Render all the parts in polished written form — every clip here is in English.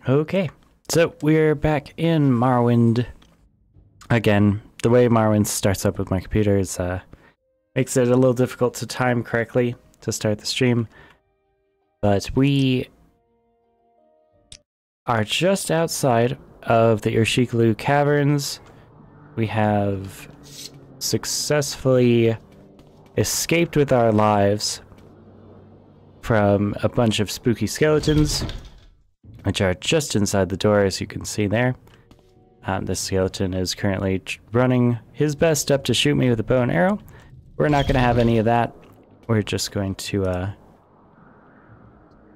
Okay, so we're back in Morrowind. Again, the way Morrowind starts up with my computer is makes it a little difficult to time correctly to start the stream. But we are just outside of the Urshikalu Caverns. We have successfully escaped with our lives from a bunch of spooky skeletons, which are just inside the door, as you can see there. This skeleton is currently running his best up to shoot me with a bow and arrow. We're not going to have any of that. We're just going to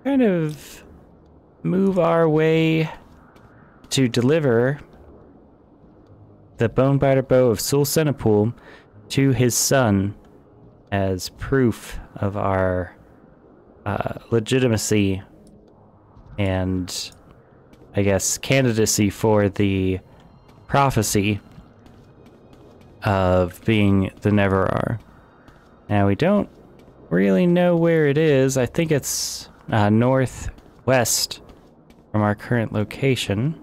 kind of move our way to deliver the Bonebiter Bow of Sul Senepool to his son as proof of our legitimacy and, I guess, candidacy for the prophecy of being the Nerevarine. Now, we don't really know where it is. I think it's northwest from our current location.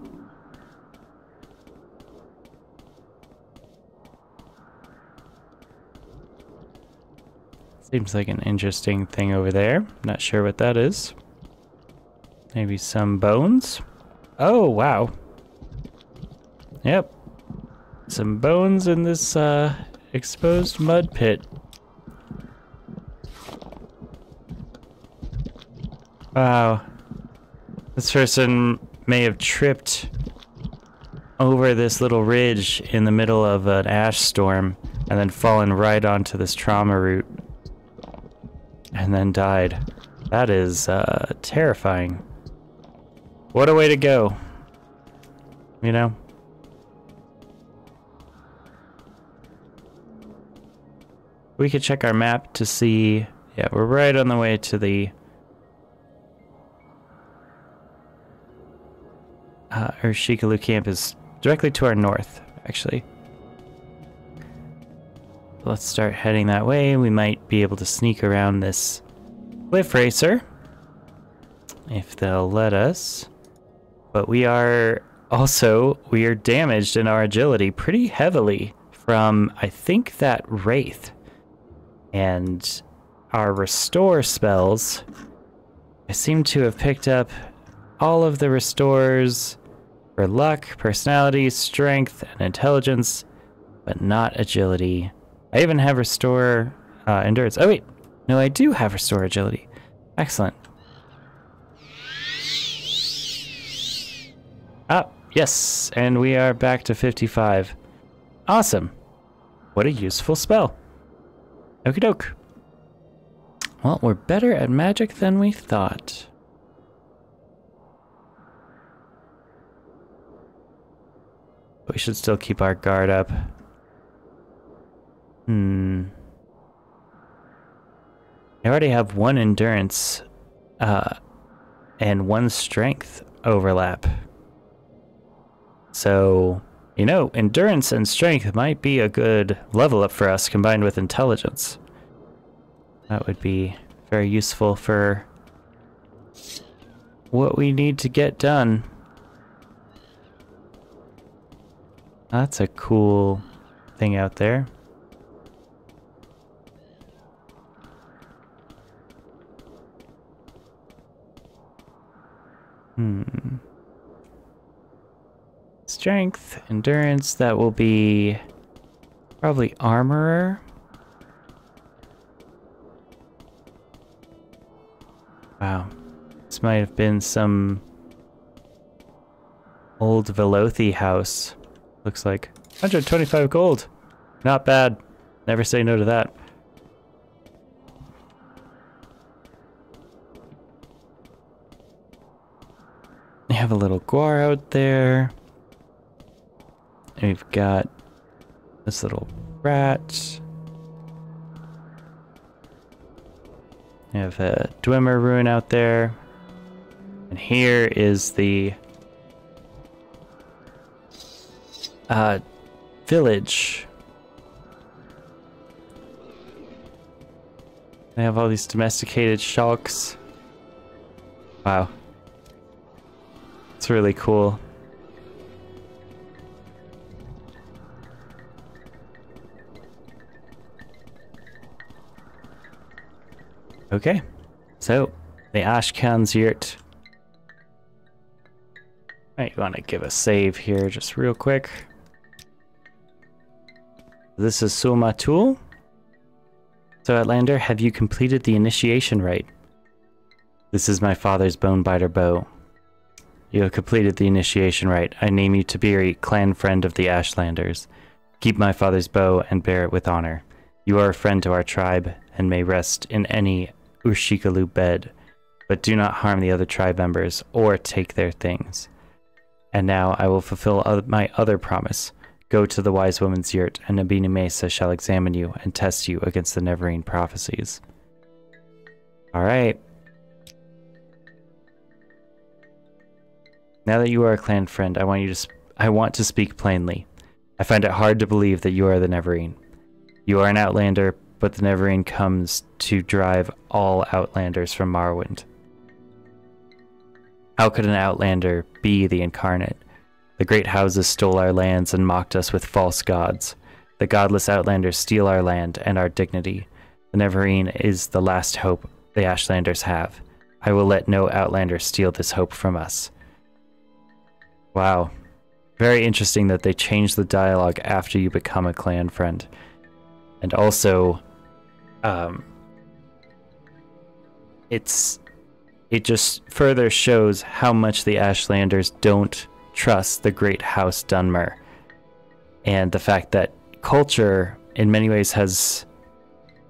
Seems like an interesting thing over there. Not sure what that is. Maybe some bones? Oh, wow. Yep. Some bones in this exposed mud pit. Wow. This person may have tripped over this little ridge in the middle of an ash storm and then fallen right onto this trauma route and then died. That is terrifying. What a way to go. You know? We could check our map to see. Yeah, we're right on the way to the Urshikalu camp is directly to our north, actually. Let's start heading that way. We might be able to sneak around this cliff racer if they'll let us. But we are damaged in our agility pretty heavily from, I think, that wraith. And our restore spells, I seem to have picked up all of the restores for luck, personality, strength, and intelligence, but not agility. I even have restore endurance. Oh wait, no, I do have restore agility. Excellent. Ah, yes, and we are back to 55. Awesome. What a useful spell. Okie doke. Well, we're better at magic than we thought. We should still keep our guard up. I already have 1 endurance and 1 strength overlap. So, you know, endurance and strength might be a good level up for us combined with intelligence. That would be very useful for what we need to get done. That's a cool thing out there. Strength, endurance, that will be probably armorer. Wow. This might have been some old Velothi house. Looks like 125 gold. Not bad. Never say no to that. We have a little guar out there. We've got this little rat. We have a Dwemer ruin out there. And here is the village. They have all these domesticated sharks. Wow. It's really cool. Okay, so the Ashcan's yurt. Might want to give a save here just real quick. This is Sumatul. So Outlander, have you completed the initiation rite? This is my father's Bonebiter bow. You have completed the initiation rite. I name you Tiberi, clan friend of the Ashlanders. Keep my father's bow and bear it with honor. You are a friend to our tribe and may rest in any Urshikalu bed, but do not harm the other tribe members or take their things. And now I will fulfill my other promise. Go to the wise woman's yurt, and Nabini Mesa shall examine you and test you against the Nerevarine prophecies. Alright. Now that you are a clan friend, I want to speak plainly. I find it hard to believe that you are the Nerevarine. You are an Outlander, but the Nerevarine comes to drive all Outlanders from Morrowind. How could an Outlander be the incarnate? The great houses stole our lands and mocked us with false gods. The godless Outlanders steal our land and our dignity. The Nerevarine is the last hope the Ashlanders have. I will let no Outlander steal this hope from us. Wow. Very interesting that they changed the dialogue after you become a clan friend. And also, it just further shows how much the Ashlanders don't trust the great House Dunmer. And the fact that culture, in many ways, has,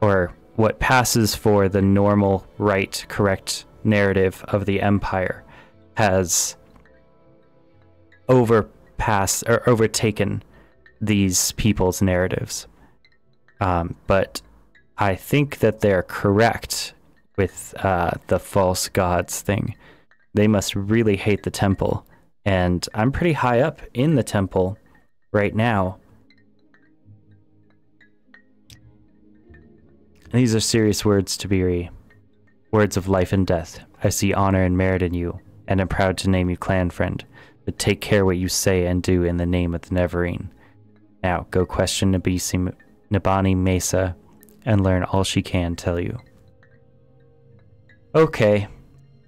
or what passes for the normal, right, correct narrative of the Empire, has overpassed or overtaken these people's narratives. But I think that they're correct with the false gods thing. They must really hate the temple. And I'm pretty high up in the temple right now. These are serious words, Tiberi. Words of life and death. I see honor and merit in you, and am proud to name you clan friend. But take care what you say and do in the name of the Nerevarine. Now, go question Nabani Mesa and learn all she can tell you. Okay,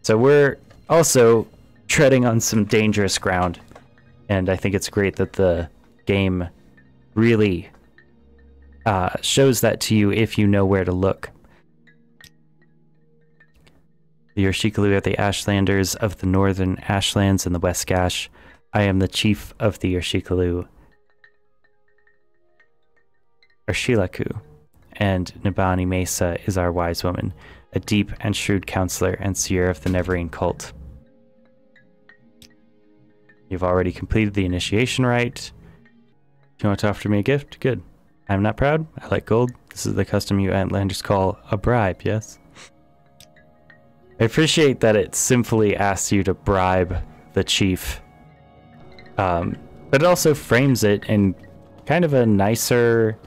so we're also treading on some dangerous ground, and I think it's great that the game really shows that to you if you know where to look. The Urshikalu are the Ashlanders of the northern Ashlands and the West Gash. I am the chief of the Urshikalu, Urshilaku, and Nabani Mesa is our wise woman, a deep and shrewd counselor and seer of the Nerevarine cult. You've already completed the initiation rite. Do you want to offer me a gift? Good. I'm not proud. I like gold. This is the custom you Outlanders call a bribe, yes? I appreciate that it simply asks you to bribe the chief. But it also frames it in kind of a nicer,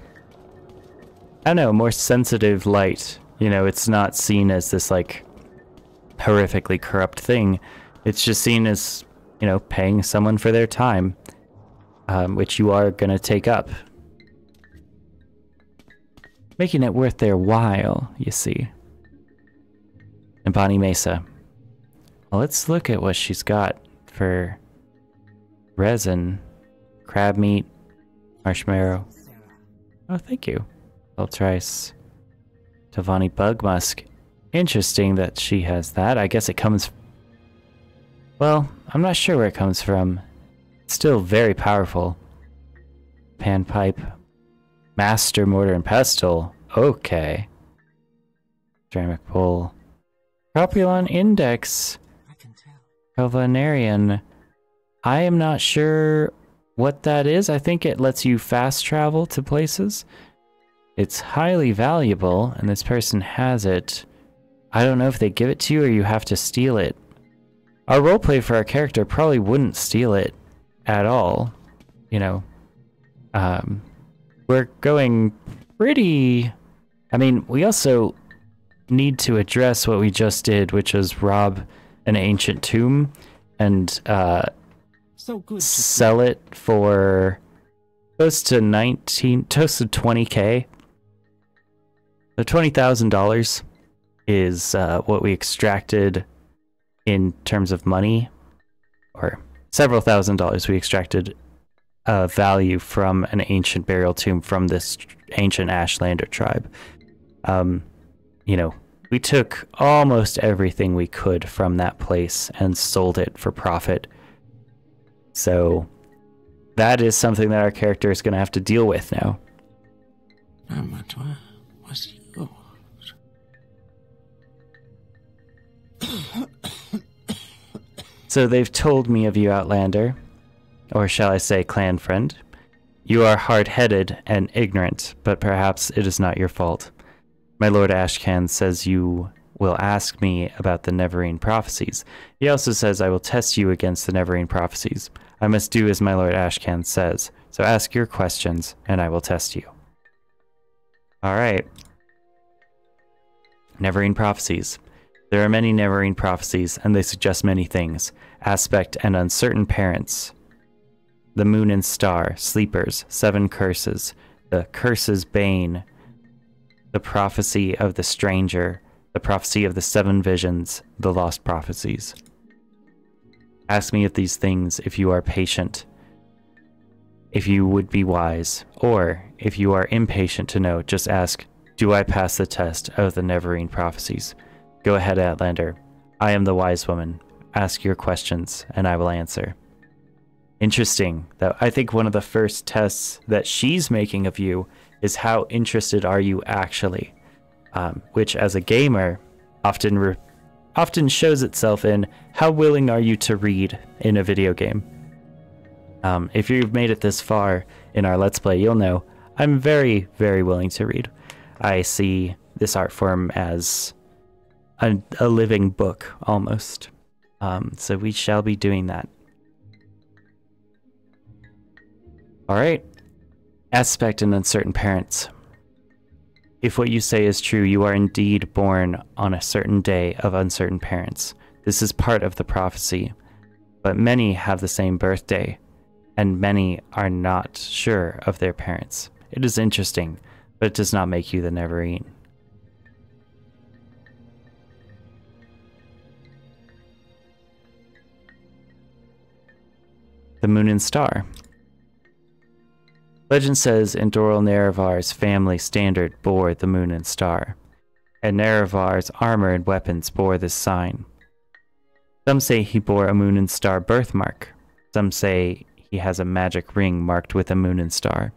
I don't know, more sensitive light. You know, it's not seen as this, like, horrifically corrupt thing. It's just seen as, you know, paying someone for their time, which you are going to take up. Making it worth their while, you see. And Bonnie Mesa. Well, let's look at what she's got for resin, crab meat, marshmallow. Oh, thank you. Ultrice, Tavani Bug Musk. Interesting that she has that. I guess it comes... Well, I'm not sure where it comes from. It's still very powerful. Panpipe. Master Mortar and Pestle. Okay. Ceramic Bowl. Propulon Index. Calvanarian. I am not sure what that is. I think it lets you fast travel to places. It's highly valuable, and this person has it. I don't know if they give it to you or you have to steal it. Our roleplay for our character probably wouldn't steal it at all. You know, we're going pretty... I mean, we also need to address what we just did, which was rob an ancient tomb. and So good to sell it for close to 20K. So $20,000 is what we extracted in terms of money, or several $1,000s we extracted value from an ancient burial tomb from this ancient Ashlander tribe. You know, we took almost everything we could from that place and sold it for profit. So that is something that our character is going to have to deal with now. So they've told me of you, Outlander, or shall I say clan friend. You are hard-headed and ignorant, but perhaps it is not your fault. My Lord Ashcan says you will ask me about the Nerevarine Prophecies. He also says I will test you against the Nerevarine Prophecies. I must do as my Lord Ashcan says, so ask your questions, and I will test you. Alright. Nerevarine Prophecies. There are many Nerevarine Prophecies, and they suggest many things. Aspect and uncertain parents. The moon and star, sleepers, 7 curses, the curse's bane, the prophecy of the stranger, the prophecy of the 7 visions, the lost prophecies. Ask me of these things if you are patient, if you would be wise, or if you are impatient to know, just ask, do I pass the test of the Nerevarine Prophecies? Go ahead, Outlander. I am the wise woman. Ask your questions, and I will answer. Interesting. That I think one of the first tests that she's making of you is how interested are you actually, which as a gamer often shows itself in how willing are you to read in a video game. If you've made it this far in our Let's Play, you'll know I'm very, very willing to read. I see this art form as a living book, almost. So we shall be doing that. Alright. Aspect and uncertain parents. If what you say is true, you are indeed born on a certain day of uncertain parents. This is part of the prophecy. But many have the same birthday, and many are not sure of their parents. It is interesting, but it does not make you the Nerevarine. The moon and star. Legend says Endoral Nerevar's family standard bore the moon and star, and Nerevar's armor and weapons bore this sign. Some say he bore a moon and star birthmark. Some say he has a magic ring marked with a moon and star.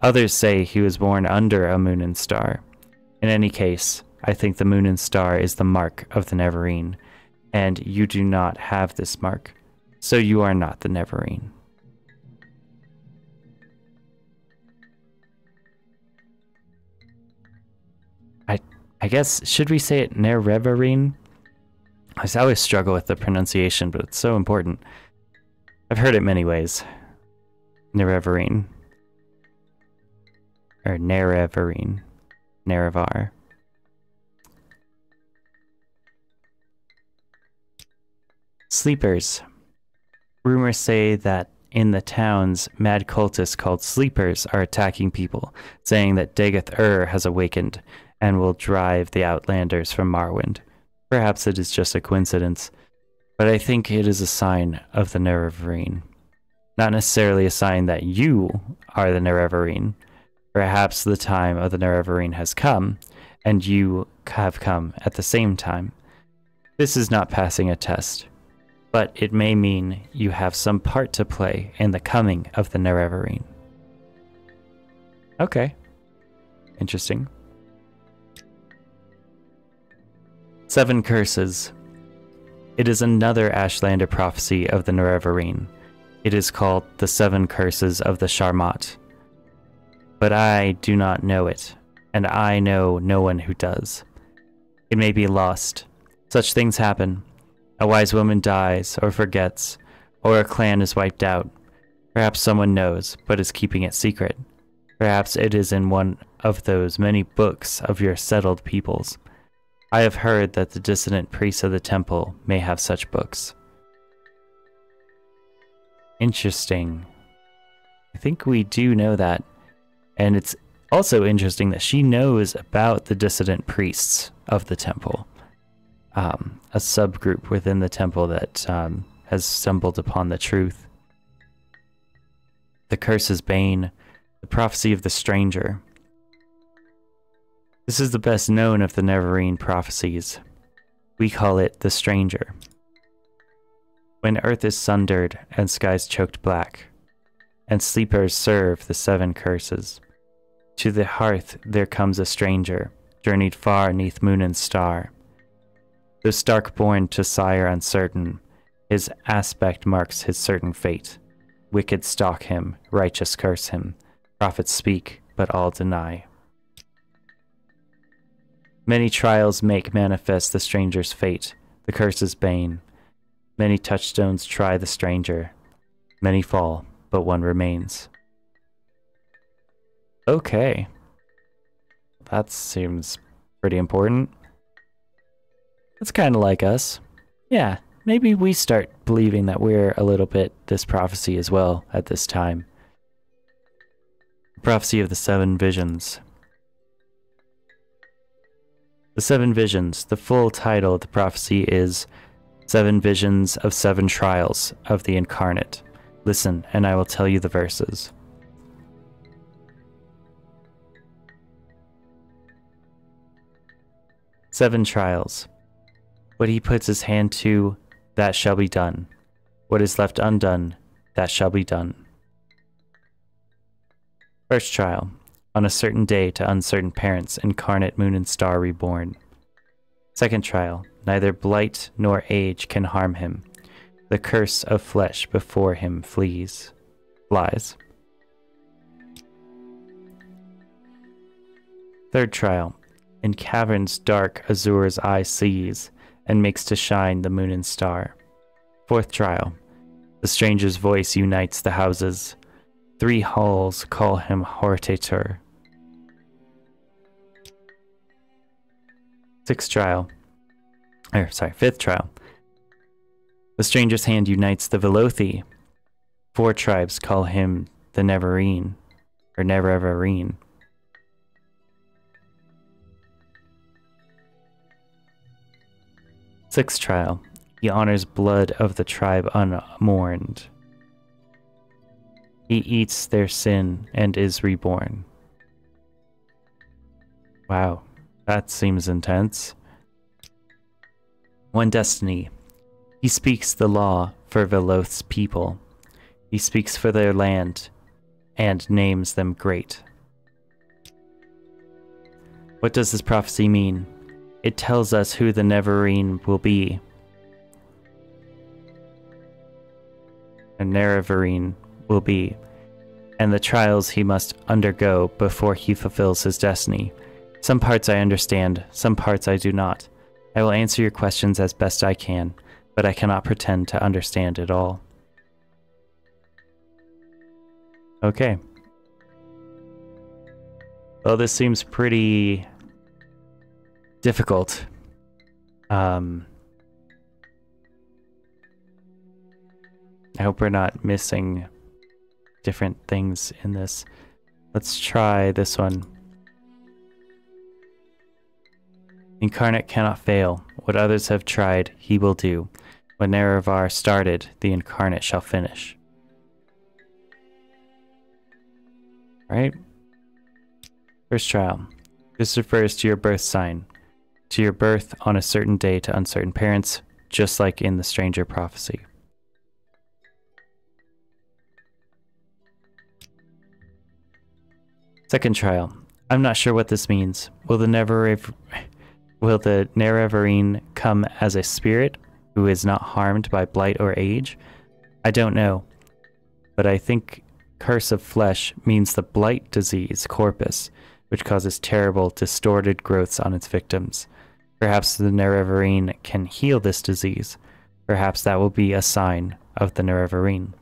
Others say he was born under a moon and star. In any case, I think the moon and star is the mark of the Nerevarine, and you do not have this mark, so you are not the Nerevarine. I guess, should we say it Nerevarine? I always struggle with the pronunciation, but it's so important. I've heard it many ways. Nerevarine. Or Nerevarine. Nerevar. Sleepers. Rumors say that in the towns, mad cultists called Sleepers are attacking people, saying that Dagoth has awakened and will drive the Outlanders from Morrowind. Perhaps it is just a coincidence, but I think it is a sign of the Nerevarine. Not necessarily a sign that you are the Nerevarine. Perhaps the time of the Nerevarine has come, and you have come at the same time. This is not passing a test, but it may mean you have some part to play in the coming of the Nerevarine. Okay. Interesting. 7 curses. It is another Ashlander prophecy of the Nerevarine. It is called the 7 curses of the Sharmat. But I do not know it, and I know no one who does. It may be lost. Such things happen. A wise woman dies, or forgets, or a clan is wiped out. Perhaps someone knows, but is keeping it secret. Perhaps it is in one of those many books of your settled peoples. I have heard that the dissident priests of the temple may have such books. Interesting. I think we do know that. And it's also interesting that she knows about the dissident priests of the temple. A subgroup within the temple that has stumbled upon the truth. The Curse's Bane, the Prophecy of the Stranger. This is the best known of the Nerevarine prophecies. We call it the Stranger. When earth is sundered and skies choked black, and sleepers serve the 7 curses, to the hearth there comes a stranger, journeyed far neath moon and star. Though stark born to sire uncertain, his aspect marks his certain fate. Wicked stalk him, righteous curse him, prophets speak, but all deny. Many trials make manifest the stranger's fate, the curse's bane. Many touchstones try the stranger. Many fall, but one remains. Okay. That seems pretty important. It's kind of like us. Yeah, maybe we start believing that we're a little bit this prophecy as well at this time. Prophecy of the 7 Visions. The 7 Visions. The full title of the prophecy is 7 Visions of 7 Trials of the Incarnate. Listen, and I will tell you the verses. Seven trials. What he puts his hand to, that shall be done. What is left undone, that shall be done. First trial. On a certain day to uncertain parents, incarnate moon and star reborn. Second trial. Neither blight nor age can harm him. The curse of flesh before him flies. Third trial. In caverns dark Azur's eye sees, and makes to shine the moon and star. Fourth trial. The stranger's voice unites the houses. 3 halls call him Hortator. Fifth trial. The stranger's hand unites the Velothi. 4 tribes call him the Nerevarine, or Nerevarine. Sixth trial. He honors blood of the tribe unmourned. He eats their sin and is reborn. Wow, that seems intense. One destiny. He speaks the law for Veloth's people. He speaks for their land and names them great. What does this prophecy mean? It tells us who the Nerevarine will be. And Nerevarine will be, and the trials he must undergo before he fulfills his destiny. Some parts I understand, some parts I do not. I will answer your questions as best I can, but I cannot pretend to understand it all. Okay. Well, this seems pretty difficult. I hope we're not missing different things in this. Let's try this one. Incarnate cannot fail. What others have tried, he will do. When Nerevar started, the incarnate shall finish. Right? First trial. This refers to your birth sign. To your birth on a certain day to uncertain parents, just like in the stranger prophecy. Second trial. I'm not sure what this means. Will the Nerevarine come as a spirit who is not harmed by blight or age? I don't know, but I think curse of flesh means the blight disease corpus, which causes terrible, distorted growths on its victims. Perhaps the Nerevarine can heal this disease. Perhaps that will be a sign of the Nerevarine.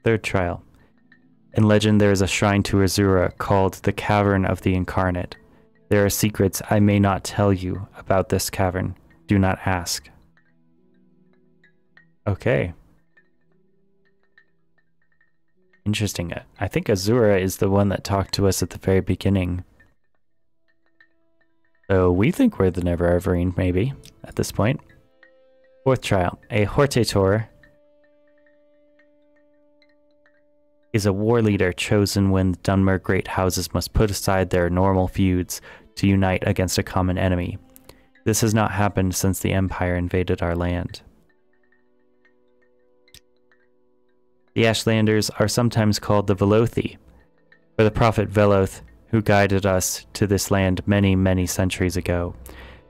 Third trial. In legend there is a shrine to Azura called the Cavern of the Incarnate. There are secrets I may not tell you about this cavern. Do not ask. Okay. Interesting. I think Azura is the one that talked to us at the very beginning. So we think we're the Nerevarine, maybe, at this point. Fourth trial. A Hortator is a war leader chosen when the Dunmer great houses must put aside their normal feuds to unite against a common enemy. This has not happened since the Empire invaded our land. The Ashlanders are sometimes called the Velothi, for the prophet Veloth, who guided us to this land many, many centuries ago.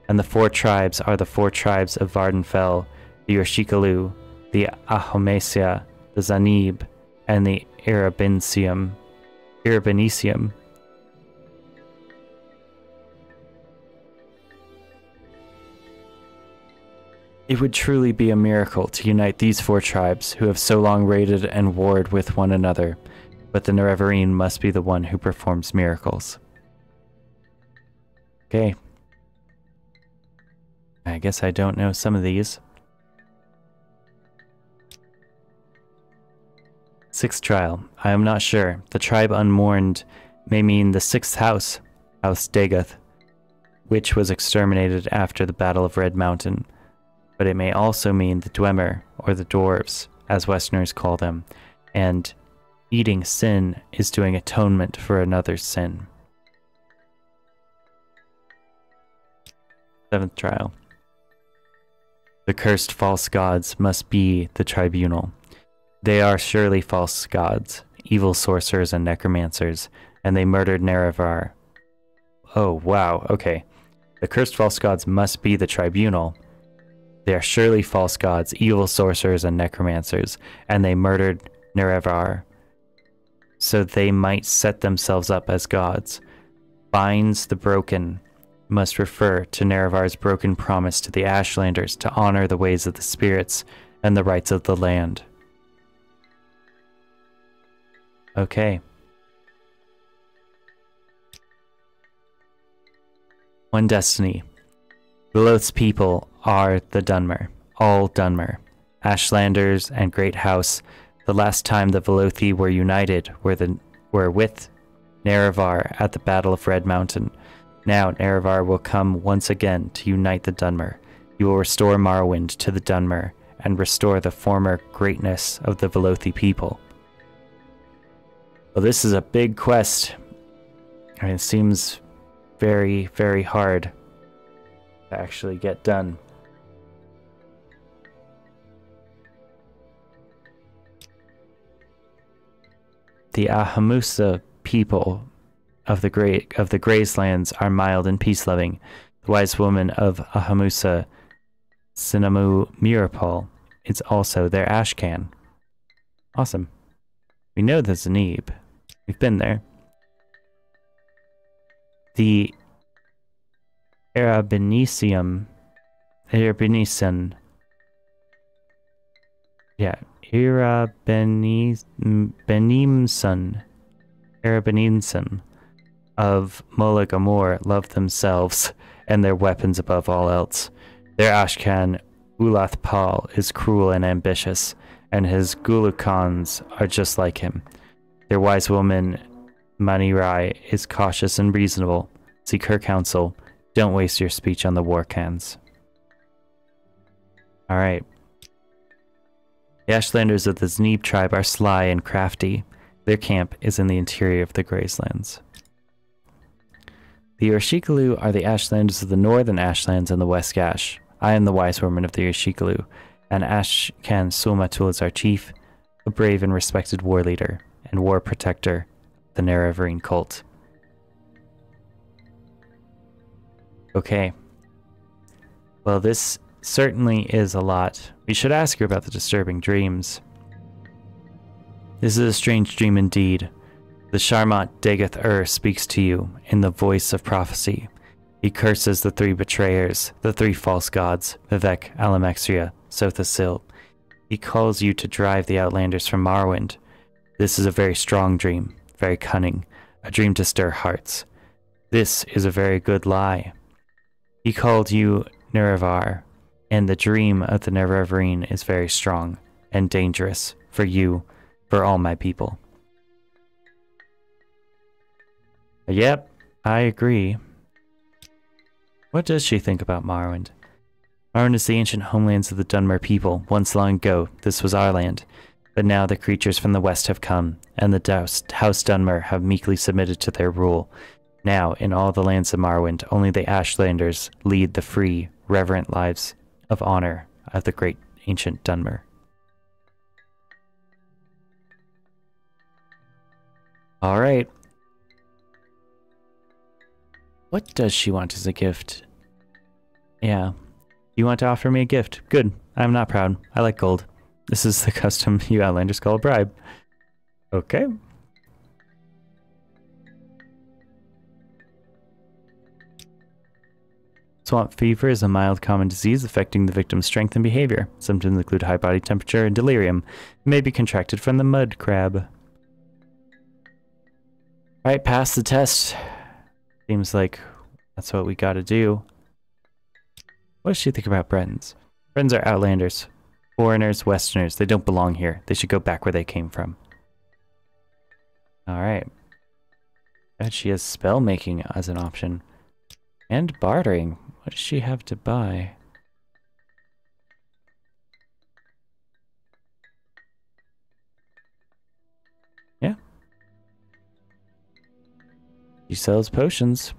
And the four tribes are the four tribes of Vardenfell, the Urshikalu, the Ahomesia, the Zanib, and the Irabinicium. It would truly be a miracle to unite these four tribes who have so long raided and warred with one another, but the Nerevarine must be the one who performs miracles. Okay. I guess I don't know some of these. Sixth trial. I am not sure. The tribe unmourned may mean the sixth house, House Dagoth, which was exterminated after the Battle of Red Mountain. But it may also mean the Dwemer, or the Dwarves, as Westerners call them, and eating sin is doing atonement for another's sin. Seventh trial. The cursed false gods must be the tribunal. They are surely false gods, evil sorcerers and necromancers, and they murdered Nerevar. Oh, wow, okay. The cursed false gods must be the tribunal. They are surely false gods, evil sorcerers and necromancers, and they murdered Nerevar, so they might set themselves up as gods. Binds the broken must refer to Nerevar's broken promise to the Ashlanders to honor the ways of the spirits and the rights of the land. Okay. One destiny. Veloth's people are the Dunmer, all Dunmer, Ashlanders and Great House. The last time the Velothi were united were with Nerevar at the Battle of Red Mountain. Now Nerevar will come once again to unite the Dunmer. He will restore Morrowind to the Dunmer and restore the former greatness of the Velothi people. Well, this is a big quest. I mean, it seems very, very hard to actually get done. The Ahamusa people of the Grayslands are mild and peace-loving. The wise woman of Ahamusa, Sinamu Mirapol, is also their Ashcan. Awesome. We know the Zanib. We've been there. The Arabenician. Yeah, Arabenimson of Molag Amor love themselves and their weapons above all else. Their Ashcan, Ulath Pal, is cruel and ambitious, and his Gulukans are just like him. Their wise woman, Manirai, is cautious and reasonable. Seek her counsel. Don't waste your speech on the war cans. Alright. The Ashlanders of the Zanib tribe are sly and crafty. Their camp is in the interior of the Grayslands. The Urshikalu are the Ashlanders of the Northern Ashlands and the West Gash. I am the wise woman of the Urshikalu, and Ashcan Sulmatul is our chief, a brave and respected war leader and war protector, the Nerevarine cult. Okay. Well, this certainly is a lot. We should ask her about the disturbing dreams. This is a strange dream indeed. The Sharmat Dagoth speaks to you in the voice of prophecy. He curses the three betrayers, the three false gods, Vivek, Alamexria, Sothasil. He calls you to drive the Outlanders from Morrowind. This is a very strong dream, very cunning, a dream to stir hearts. This is a very good lie. He called you Nerevar, And the dream of the Nerevarine is very strong and dangerous for you, for all my people. Yep, I agree. What does she think about Morrowind? Morrowind is the ancient homelands of the Dunmer people. Once long ago, this was our land. But now the creatures from the west have come, and the House Dunmer have meekly submitted to their rule. Now, in all the lands of Morrowind, only the Ashlanders lead the free, reverent lives of honor of the great ancient Dunmer. All right. What does she want as a gift? Yeah. You want to offer me a gift? Good. I'm not proud. I like gold. This is the custom you Outlanders call a bribe. Okay. Swamp fever is a mild common disease affecting the victim's strength and behavior. Symptoms include high body temperature and delirium. It may be contracted from the mud crab. Alright, pass the test. Seems like that's what we gotta do. What does she think about Bretons? Bretons are Outlanders. Foreigners, Westerners. They don't belong here. They should go back where they came from. Alright. And she has spell making as an option. And bartering. What does she have to buy? Yeah. She sells potions.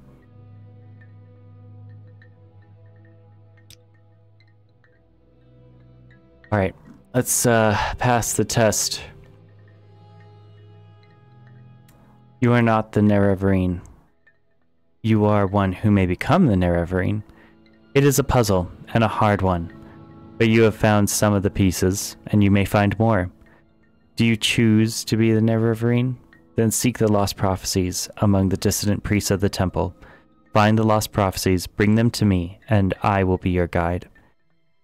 Alright, let's pass the test. You are not the Nerevarine. You are one who may become the Nerevarine. It is a puzzle, and a hard one. But you have found some of the pieces, and you may find more. Do you choose to be the Nerevarine? Then seek the lost prophecies among the dissident priests of the temple. Find the lost prophecies, bring them to me, and I will be your guide.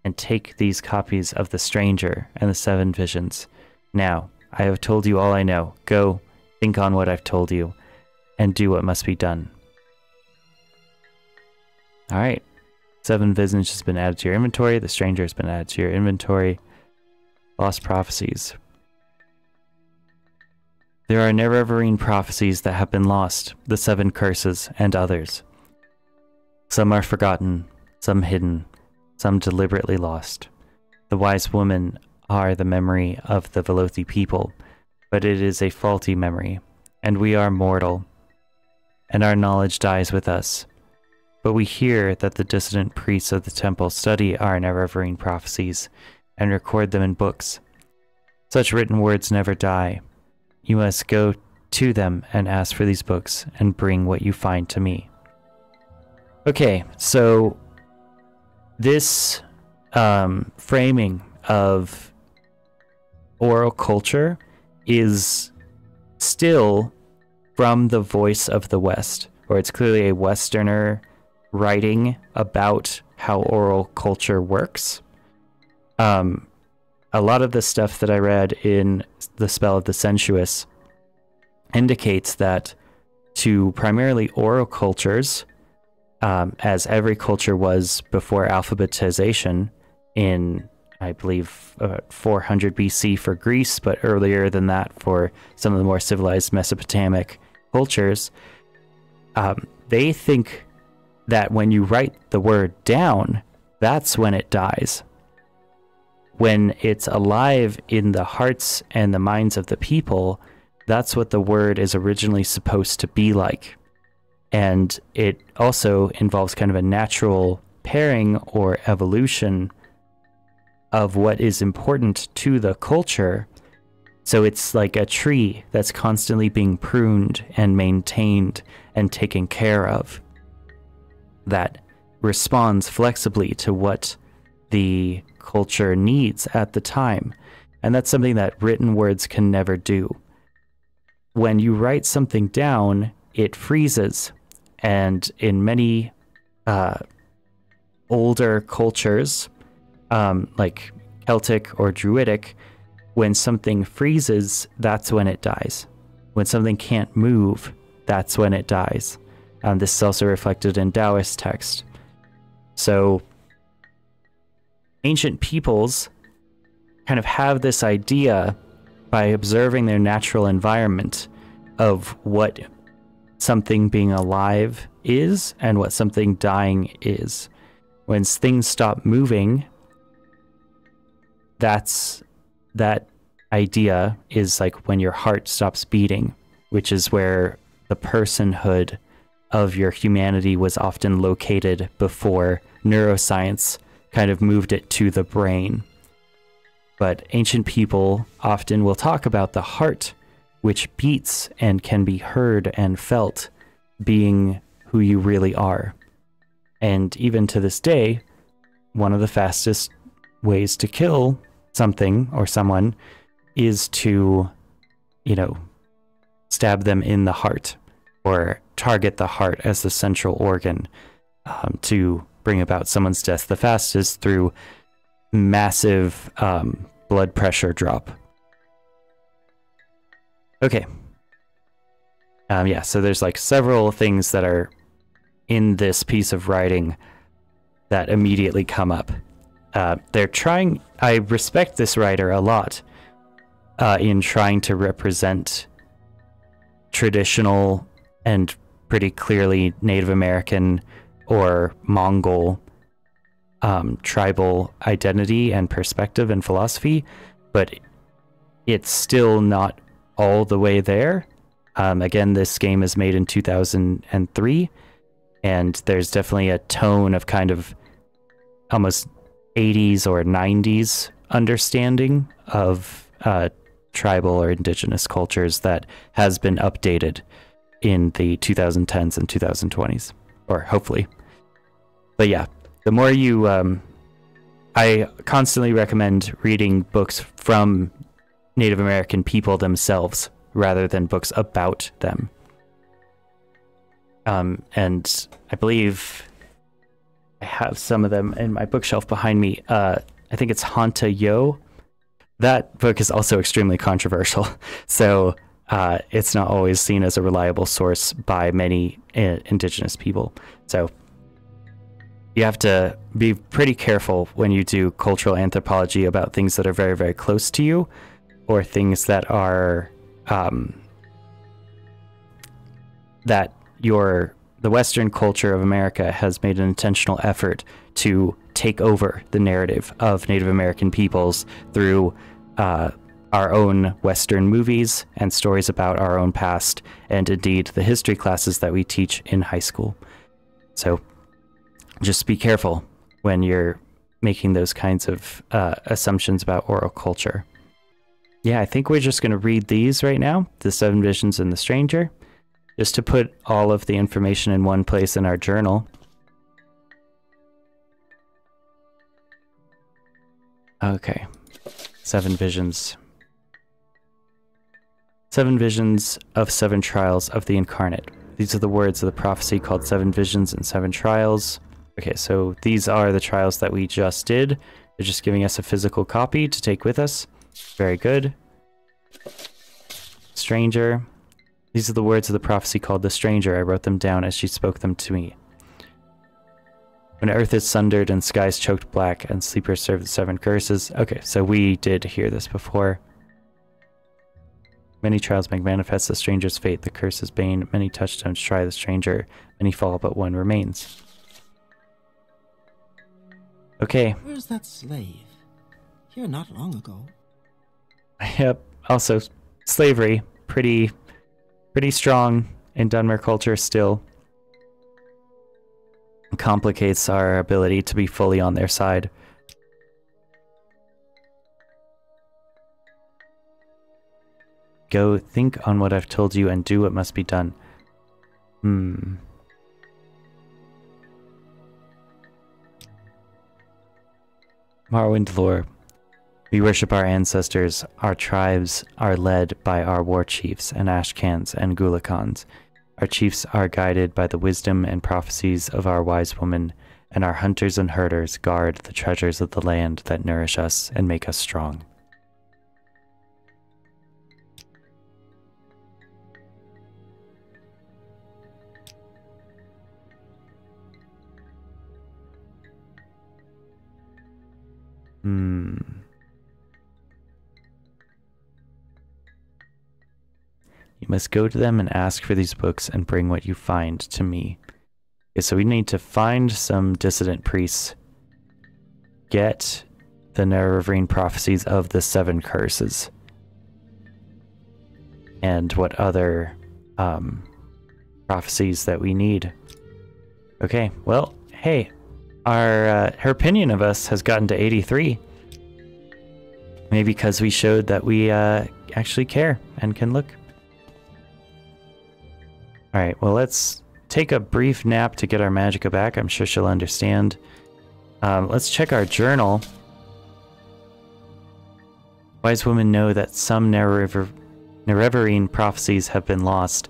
And take these copies of the Stranger and the 7 Visions. Now, I have told you all I know. Go, think on what I've told you, and do what must be done. Alright. 7 Visions has been added to your inventory. The Stranger has been added to your inventory. Lost Prophecies. There are Nerevarine prophecies that have been lost, the 7 curses, and others. Some are forgotten, some hidden, some deliberately lost. The wise women are the memory of the Velothi people, but it is a faulty memory, and we are mortal, and our knowledge dies with us. But we hear that the dissident priests of the temple study our Nerevarine prophecies and record them in books. Such written words never die. You must go to them and ask for these books and bring what you find to me. Okay, so this framing of oral culture is still from the voice of the West, or it's clearly a Westerner writing about how oral culture works. A lot of the stuff that I read in The Spell of the Sensuous indicates that to primarily oral cultures, as every culture was before alphabetization in, I believe, 400 BC for Greece, but earlier than that for some of the more civilized Mesopotamic cultures, they think that when you write the word down, that's when it dies. When it's alive in the hearts and the minds of the people, that's what the word is originally supposed to be like. And it also involves kind of a natural pairing or evolution of what is important to the culture. So it's like a tree that's constantly being pruned and maintained and taken care of, that responds flexibly to what the culture needs at the time. And that's something that written words can never do. When you write something down, it freezes. And in many older cultures, like Celtic or Druidic, when something freezes, that's when it dies. When something can't move, that's when it dies. This is also reflected in Taoist text. So ancient peoples kind of have this idea by observing their natural environment of what something being alive is and what something dying is. When things stop moving, that idea is like when your heart stops beating, which is where the personhood of your humanity was often located before neuroscience kind of moved it to the brain. But ancient people often will talk about the heart, which beats and can be heard and felt, being who you really are. And even to this day, one of the fastest ways to kill something or someone is to, stab them in the heart or target the heart as the central organ to bring about someone's death the fastest through massive blood pressure drop. Okay. So there's like several things that are in this piece of writing that immediately come up. I respect this writer a lot in trying to represent traditional and pretty clearly Native American or Mongol tribal identity and perspective and philosophy, but it's still not all the way there. Again, this game is made in 2003, and there's definitely a tone of kind of almost 80s or 90s understanding of tribal or indigenous cultures that has been updated in the 2010s and 2020s, or hopefully. But yeah, the more you... I constantly recommend reading books from Native American people themselves rather than books about them. And I believe I have some of them in my bookshelf behind me. I think it's Hanta Yo. That book is also extremely controversial, so it's not always seen as a reliable source by many indigenous people. So you have to be pretty careful when you do cultural anthropology about things that are very, very close to you, or things that are that the Western culture of America has made an intentional effort to take over the narrative of Native American peoples through our own Western movies and stories about our own past, and indeed the history classes that we teach in high school. So just be careful when you're making those kinds of assumptions about oral culture. Yeah, I think we're just going to read these right now, the 7 Visions and the Stranger, just to put all of the information in one place in our journal. Okay, 7 Visions. 7 Visions of 7 Trials of the Incarnate. These are the words of the prophecy called 7 Visions and 7 Trials. Okay, so these are the trials that we just did. They're just giving us a physical copy to take with us. Very good. Stranger. These are the words of the prophecy called the Stranger. I wrote them down as she spoke them to me. When earth is sundered and skies choked black and sleepers serve the 7 curses. Okay, so we did hear this before. Many trials make manifest the stranger's fate. The curse is bane. Many touchstones try the stranger. Many fall, but one remains. Okay. Where's that slave? Here not long ago. Yep. Also, slavery. Pretty strong in Dunmer culture still. Complicates our ability to be fully on their side. Go think on what I've told you and do what must be done. Morrowind lore. We worship our ancestors. Our tribes are led by our war chiefs and Ashkans and Gulakans. Our chiefs are guided by the wisdom and prophecies of our wise woman, and our hunters and herders guard the treasures of the land that nourish us and make us strong. You must go to them and ask for these books and bring what you find to me. Okay, so we need to find some dissident priests. Get the Nerevarine prophecies of the 7 curses. And what other prophecies that we need. Okay, well, hey, her opinion of us has gotten to 83. Maybe because we showed that we actually care and can look. Alright, well, let's take a brief nap to get our magicka back. I'm sure she'll understand. Let's check our journal. Wise women know that some Nerevarine prophecies have been lost,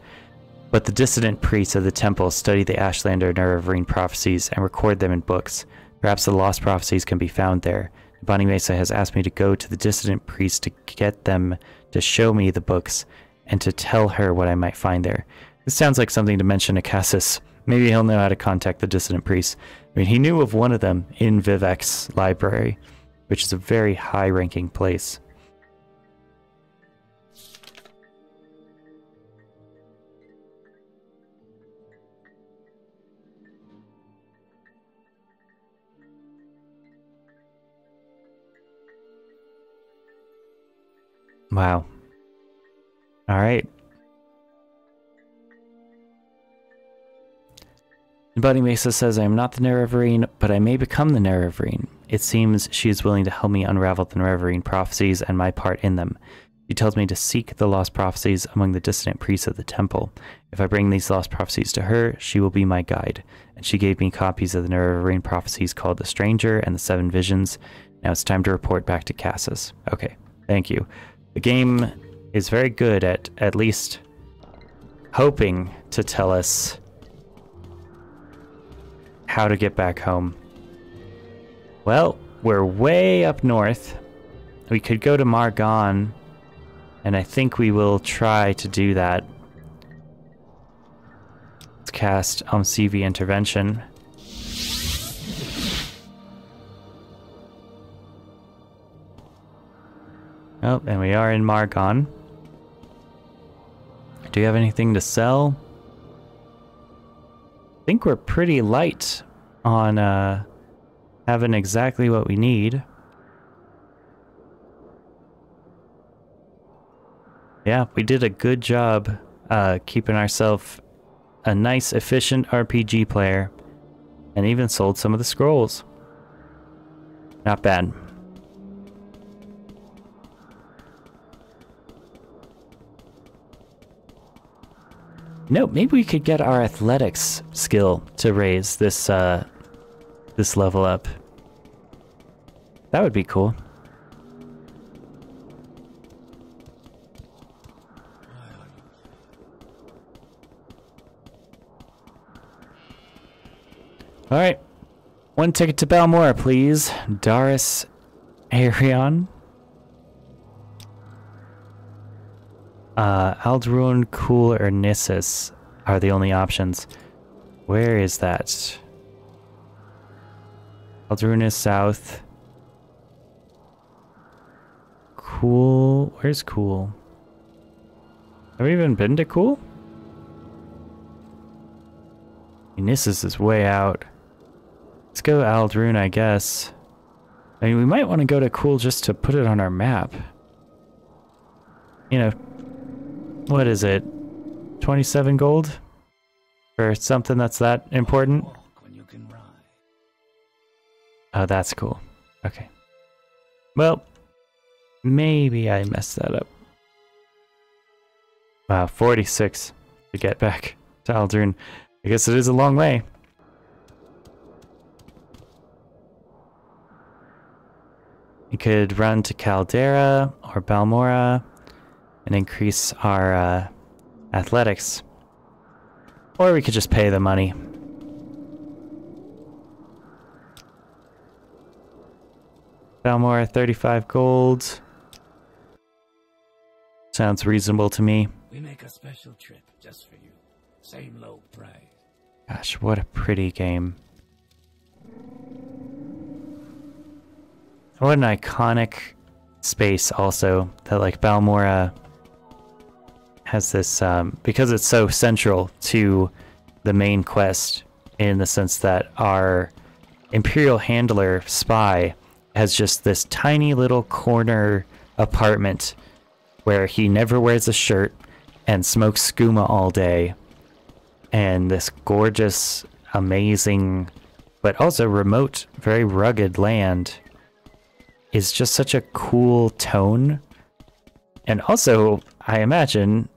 but the dissident priests of the temple study the Ashlander Nerevarine prophecies and record them in books. Perhaps the lost prophecies can be found there. Bonnie Mesa has asked me to go to the dissident priests to get them to show me the books and to tell her what I might find there. This sounds like something to mention to Cassis. Maybe he'll know how to contact the dissident priests. I mean, he knew of one of them in Vivek's library, which is a very high-ranking place. Wow. All right. Buddy Mesa says, I am not the Nerevarine, but I may become the Nerevarine. It seems she is willing to help me unravel the Nerevarine prophecies and my part in them. She tells me to seek the lost prophecies among the dissident priests of the temple. If I bring these lost prophecies to her, she will be my guide. And she gave me copies of the Nerevarine prophecies called The Stranger and the 7 Visions. Now it's time to report back to Cassis. Okay, thank you. The game is very good at least hoping to tell us how to get back home. Well, we're way up north. We could go to Margon, and I think we will try to do that. Let's cast CV Intervention. Oh, and we are in Margon. Do you have anything to sell? I think we're pretty light on having exactly what we need. Yeah, we did a good job keeping ourselves a nice, efficient RPG player, and even sold some of the scrolls. Not bad. No, maybe we could get our athletics skill to raise this this level up. That would be cool. All right, 1 ticket to Balmora, please. Doris Arion. Aldruin, Cool, or Nissus are the only options. Where is that? Aldruin is south. Cool. Where's Cool? Have we even been to Cool? Nissus is way out. Let's go Aldruin, I guess. I mean, we might want to go to Cool just to put it on our map. You know, what is it? 27 gold? For something that's that important? Oh, that's cool. Okay. Well, maybe I messed that up. Wow, 46 to get back to Aldruin. I guess it is a long way. We could run to Caldera or Balmora and increase our athletics. Or we could just pay the money. Balmora, 35 gold. Sounds reasonable to me. We make a special trip just for you. Same low price. Gosh, what a pretty game. What an iconic space also that like Balmora has this, because it's so central to the main quest, in the sense that our Imperial Handler spy has just this tiny little corner apartment where he never wears a shirt and smokes skooma all day, and this gorgeous, amazing, but also remote, very rugged land is just such a cool tone. And also, I imagine,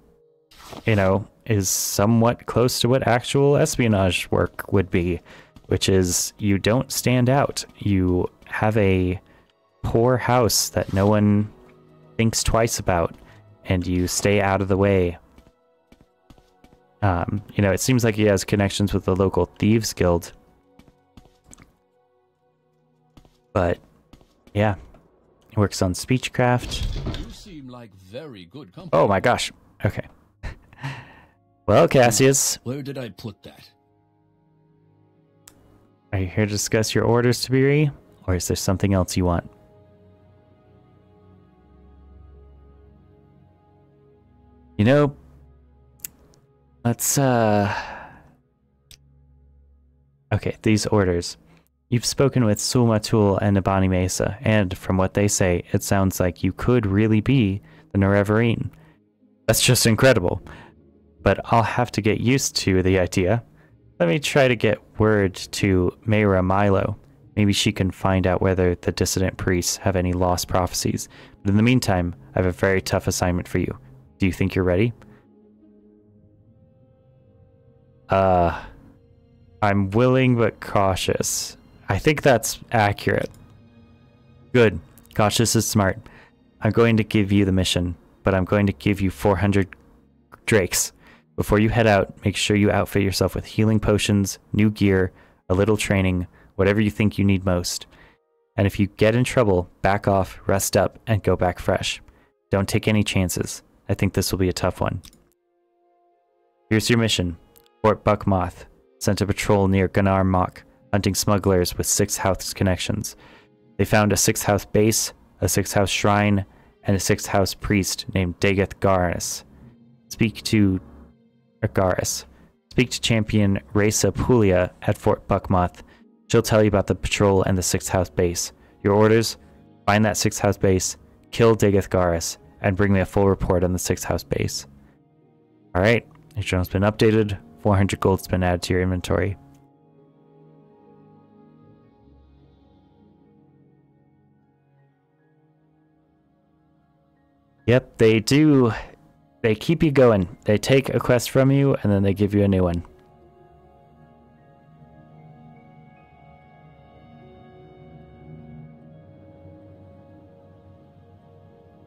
you know, is somewhat close to what actual espionage work would be, which is you don't stand out. You have a poor house that no one thinks twice about, and you stay out of the way. You know, it seems like he has connections with the local Thieves Guild. But, yeah. He works on speechcraft. You seem like very good company. Oh my gosh. Okay. Well, Cassius. Where did I put that? Are you here to discuss your orders, Tiberi? Or is there something else you want? You know, let's, okay, these orders. You've spoken with Sulmatul and Nabani Mesa, and from what they say, it sounds like you could really be the Nerevarine. That's just incredible. But I'll have to get used to the idea. Let me try to get word to Mayra Milo. Maybe she can find out whether the dissident priests have any lost prophecies. But in the meantime, I have a very tough assignment for you. Do you think you're ready? I'm willing but cautious. I think that's accurate. Good. Cautious is smart. I'm going to give you the mission, but I'm going to give you 400 drakes. Before you head out, make sure you outfit yourself with healing potions, new gear, a little training, whatever you think you need most. And if you get in trouble, back off, rest up, and go back fresh. Don't take any chances. I think this will be a tough one. Here's your mission. Fort Buckmoth sent a patrol near Gunnar Mok, hunting smugglers with 6th House connections. They found a 6th House base, a 6th House shrine, and a 6th House priest named Dagoth Garis. Speak to champion Reza Pulia at Fort Buckmoth. She'll tell you about the patrol and the 6th House base. Your orders? Find that 6th House base, kill Dagoth Garis, and bring me a full report on the 6th House base. Alright, your journal's been updated. 400 gold's been added to your inventory. Yep, they do. They keep you going. They take a quest from you, and then they give you a new one.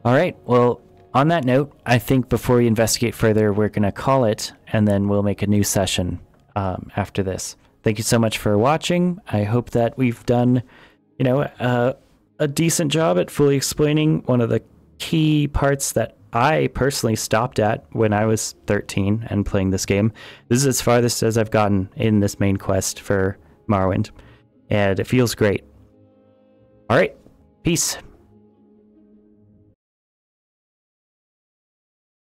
Alright, well, on that note, I think before we investigate further, we're going to call it, and then we'll make a new session after this. Thank you so much for watching. I hope that we've done, you know, a decent job at fully explaining one of the key parts that I personally stopped at when I was 13 and playing this game. This is as farthest as I've gotten in this main quest for Morrowind, and it feels great. Alright, peace.